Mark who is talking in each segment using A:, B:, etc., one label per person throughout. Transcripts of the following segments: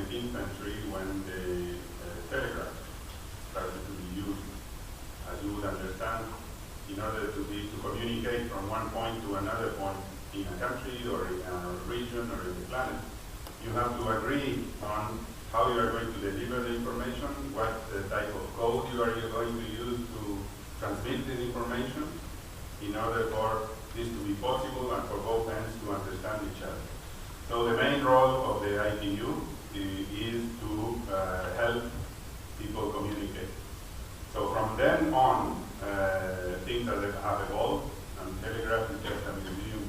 A: 19th century when the telegraph started to be used, as you would understand, in order to communicate from one point to another point in a country or in a region or in the planet. You have to agree on how you are going to deliver the information, what type of code you are going to use to transmit the information in order for this to be possible and for both ends to understand each other. So the main role of the ITU is to help people communicate. So from then on, things have evolved, and telegraph is just a museum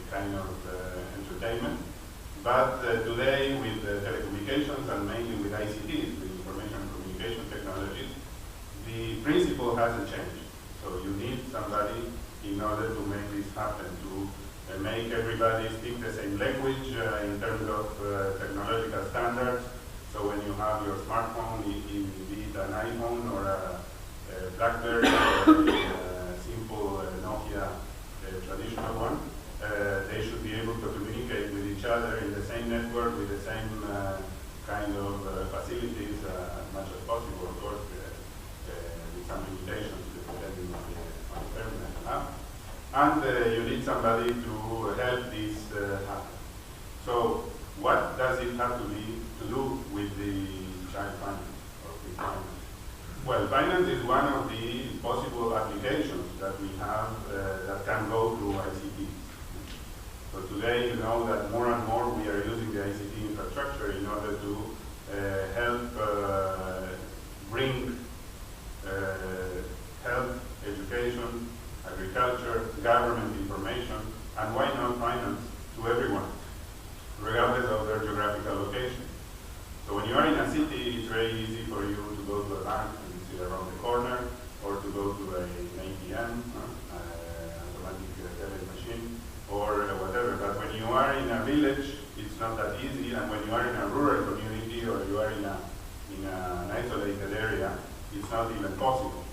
A: kind of entertainment. But today, with telecommunications and mainly with ICTs, with information and communication technologies, the principle hasn't changed. So you need somebody in order to make this happen, to make everybody speak the same language in terms of technological standards. So when you have your smartphone, be it an iPhone or a BlackBerry or a simple Nokia traditional one, they should be able to communicate with each other in the same network with the same kind of facilities as much as possible, of course, with some limitations depending on the terminal you have. And you need somebody to help this happen. So what does it have to do with the child finance or with finance? Well, finance is one of the possible applications that we have that can go through ICT. So today, you know that more and more we are using the ICT infrastructure in order to help bring health, education, agriculture, government information, and why not finance to everyone, regardless of their geographical location. So when you are in a city, it's very easy for you to go to a bank and sit around the corner, or to go to an ATM, automatic teller machine, or whatever. But when you are in a village, it's not that easy, and when you are in a rural community or you are in an isolated area, it's not even possible.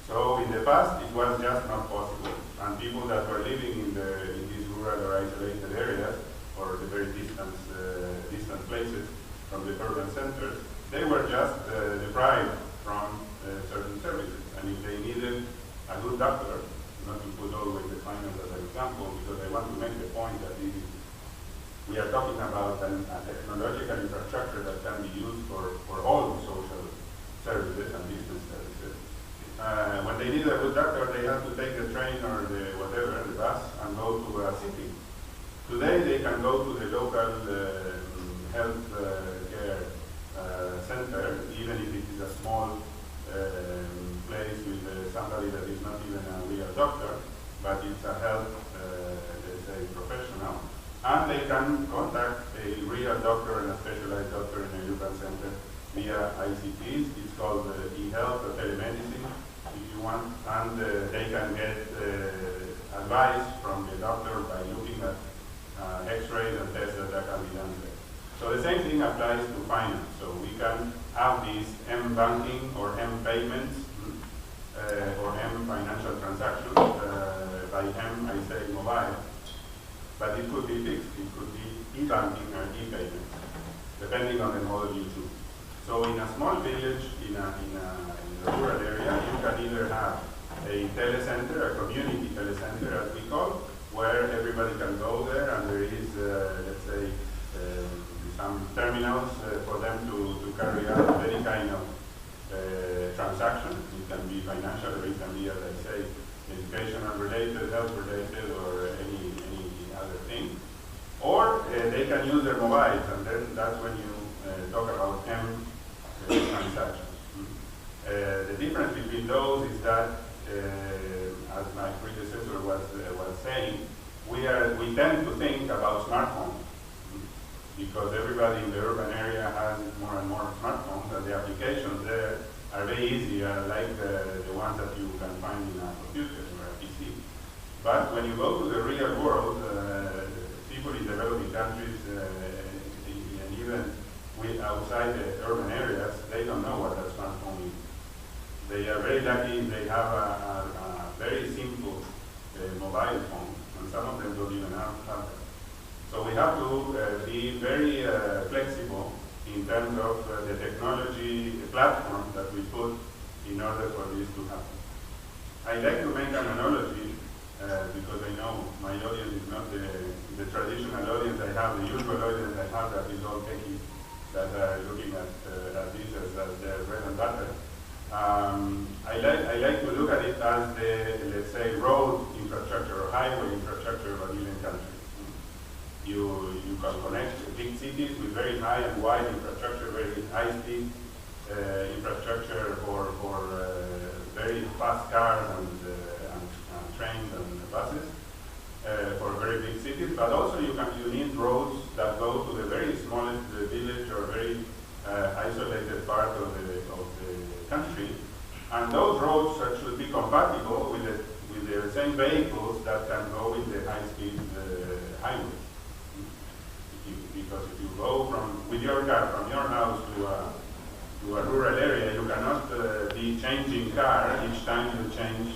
A: So in the past, it was just not possible, and people that were living in these rural or isolated areas, or the very distant places from the urban centers, they were just deprived from certain services. And if they needed a good doctor, not to put always the finance as an example, because I want to make the point that we are talking about a technological infrastructure that can be used for all social services and business services. When they need a good doctor, they have to take the train or the whatever, the bus, and go to a city. Today, they can go to the local health care center, even if it is a small place with somebody that is not even a real doctor, but it's a health, let's say, professional, and they can contact a real doctor and a specialized doctor in a urban center via ICTs. It's called e-health or telemedicine, if you want, and they can get advice from the doctor by looking at x-rays and tests that can be done there. So the same thing applies to finance. So we can have these M-banking or M-payments or M-financial transactions. By M, I say mobile. But it could be fixed. It could be e-banking or e-payments, depending on the model you choose. So in a small village, in a rural area, you can either have a telecenter, a community telecenter as we call, where everybody can go there and there is, let's say, some terminals for them to carry out any kind of transaction. It can be financial, or it can be, as I say, educational related, health related, or any other thing. Or they can use their mobiles, and then that's when you talk about M transactions. The difference between those is that, as my predecessor was saying, we tend to think about smartphones because everybody in the urban area has more and more smartphones, and the applications there are very easy, like the ones that you can find in a computer or a PC. But when you go to the real world, people in developing countries and even outside the urban areas, they don't know what a smartphone is. They are very lucky if they have a very simple mobile phone, and some of them don't even have that. So we have to be very flexible in terms of the technology platform that we put in order for this to happen. I like to make an analogy because I know my audience is not the traditional audience I have, the usual audience I have that is all techies that are looking at this as their bread and butter. I like to look at it as the, let's say, road infrastructure or highway infrastructure of a given country. You can connect big cities with very high and wide infrastructure, very high-speed infrastructure for very fast cars and trains and buses for very big cities. But also you need roads that go to the very smallest village or very isolated part of the country, and those roads should be compatible with the same vehicles that can go in the high-speed highways. Because if you go with your car from your house to a rural area, you cannot be changing car each time you change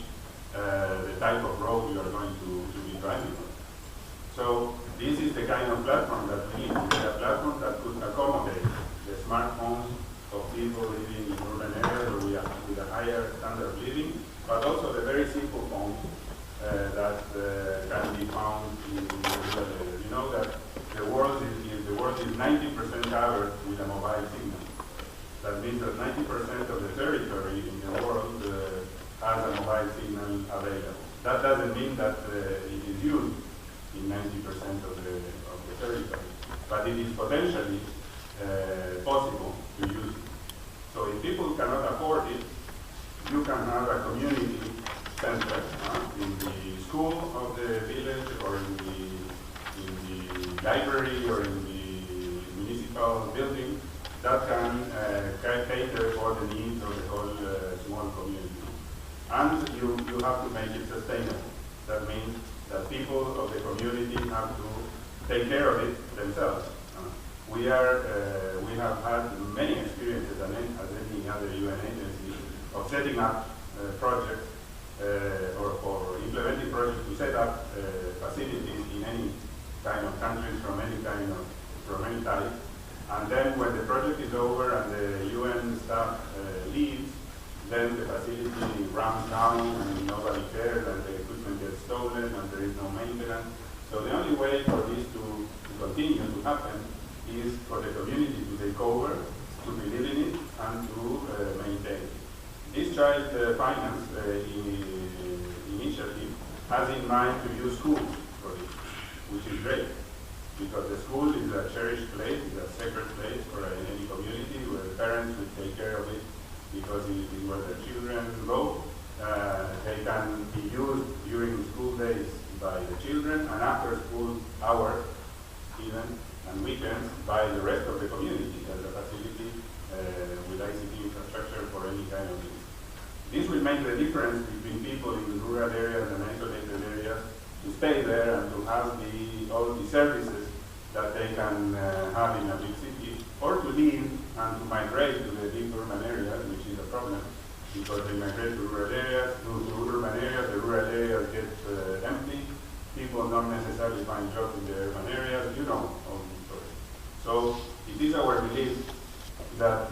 A: the type of road you are going to be driving on. So this is the kind of platform that we need. We need a platform that could accommodate the smartphones of people living in urban areas or with a higher standard of living, but also the very simple phones that can be found in rural areas. You know that the world is 90% covered with a mobile signal. That means that 90% of the territory in the world has a mobile signal available. That doesn't mean that it is used in 90% of the territory, but it is potentially possible to use it. So if people cannot afford it, you can have a community center in the school of the village or in the library or in the municipal building that can cater for the needs of the whole small community. And you have to make it sustainable. That means that people of the community have to take care of it themselves. We have had many experiences, as any other UN agency, of setting up projects or implementing projects to set up facilities in any kind of countries from any type. And then when the project is over and the UN staff leaves, then the facility runs down and nobody cares and the equipment gets stolen and there is no maintenance. So the only way for this to continue to happen is for the community to take over, to believe in it, and to maintain it. This child finance initiative has in mind to use schools for this, which is great, because the school is a cherished place, is a sacred place for any community where parents will take care of it because it is where their children go. They can be used during school days by the children and after school hours even and weekends by the rest of the community as a facility with ICT infrastructure for any kind of use. This will make the difference between people in rural areas and isolated areas to stay there and to have all the services that they can have in a big city, or to leave and to migrate to the deep urban areas, which is a problem, because they migrate to rural areas, to urban areas, the rural areas get empty, people don't necessarily find jobs in the urban areas, you know all these stories. So it is our belief that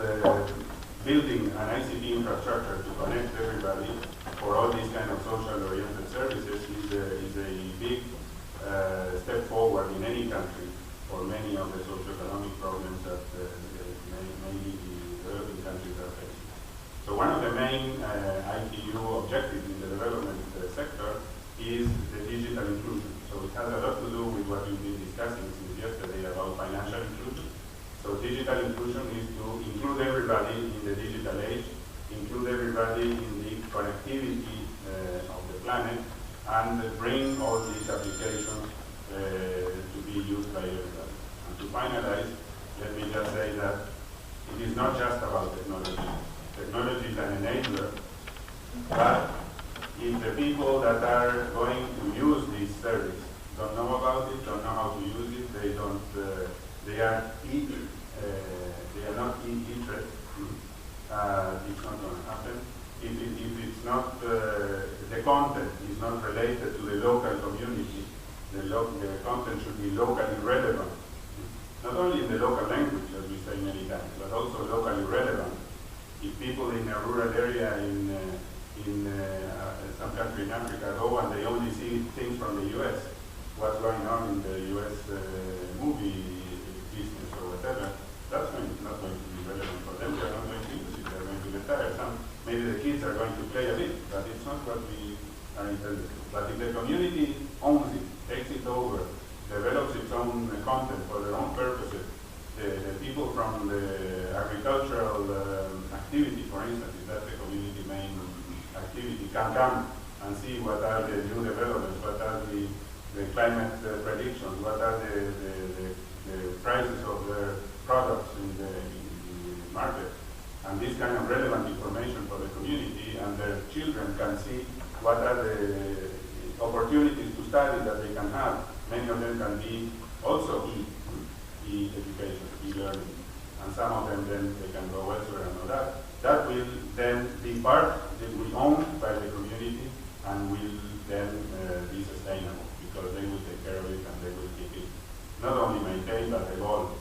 A: building an ICT infrastructure to connect everybody for all these kind of social-oriented services is a big step forward in any country for many of the socioeconomic problems that many developing countries are facing. So one of the main ITU objectives in the development sector is the digital inclusion. So it has a lot to do with what we've been discussing since yesterday about financial inclusion. So digital inclusion is to include everybody in the digital age, include everybody in the connectivity of the planet, and bring all these applications to be used by everybody. And to finalize, let me just say that it is not just about technology. Technology is an enabler, but if the people that are going to use this service don't know about it, don't know how to use it, they don't, they are not interested. It's not going to happen. If it's not, the content is not related to the local community, the content should be locally relevant. Not only in the local language, as we say many times, but also locally relevant. If people in a rural area in some country in Africa go and they only see things from the US, what's going on in the US movie business or whatever, that's not going to be relevant for them. They're not going to use it. They're going to get tired. Maybe the kids are going to play a bit, but it's not what we are intended to. But if the community owns it, takes it over, develops its own content for their own purposes, the people from the agricultural activity, for instance, if that's the community main activity, can come and see what are the new developments, what are the climate predictions, what are the prices of their products in the market, and this kind of relevant information for the community, and their children can see what are the opportunities to study that they can have. Many of them can be also e-education, e-learning, and some of them then they can go elsewhere and all that. That will then be part that will be owned by the community and will then be sustainable, because they will take care of it and they will keep it not only maintained but evolved.